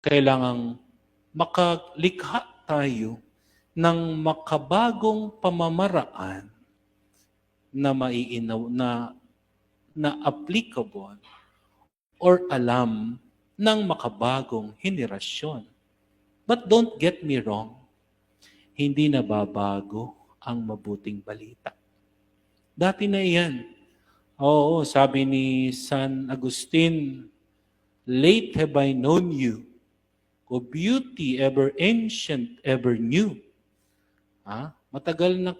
Kailangang makalikha tayo ng makabagong pamamaraan na na applicable or alam ng makabagong henerasyon. But don't get me wrong, hindi nababago ang mabuting balita. Dati na iyan. Oo, sabi ni San Agustin, late have I known you, O beauty ever ancient, ever new. Matagal,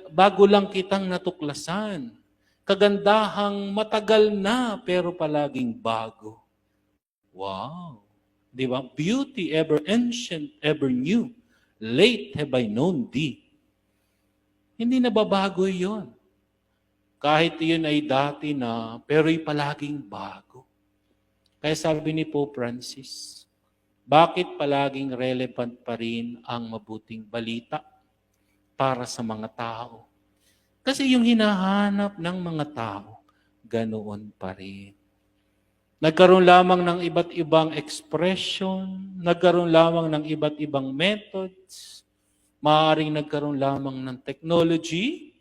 bago lang kitang natuklasan. Kagandahang matagal na, pero palaging bago. Wow! Di ba? Beauty ever ancient, ever new. Late have I known thee. Hindi nababago yon. Kahit yun ay dati na, pero palaging bago. Kaya sabi ni Pope Francis, bakit palaging relevant pa rin ang mabuting balita para sa mga tao? Kasi yung hinahanap ng mga tao, ganoon pa rin. Nagkaroon lamang ng iba't ibang expression, nagkaroon lamang ng iba't ibang methods, maaaring nagkaroon lamang ng technology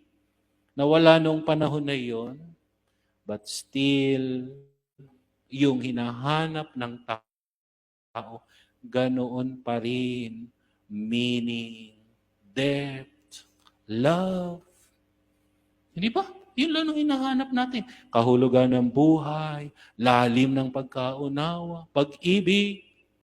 na wala noong panahon na yon, but still, yung hinahanap ng tao, ganoon pa rin. Meaning, depth, love. Hindi ba? Yun lang ang hinahanap natin. Kahulugan ng buhay, lalim ng pagkaunawa, pag-ibig,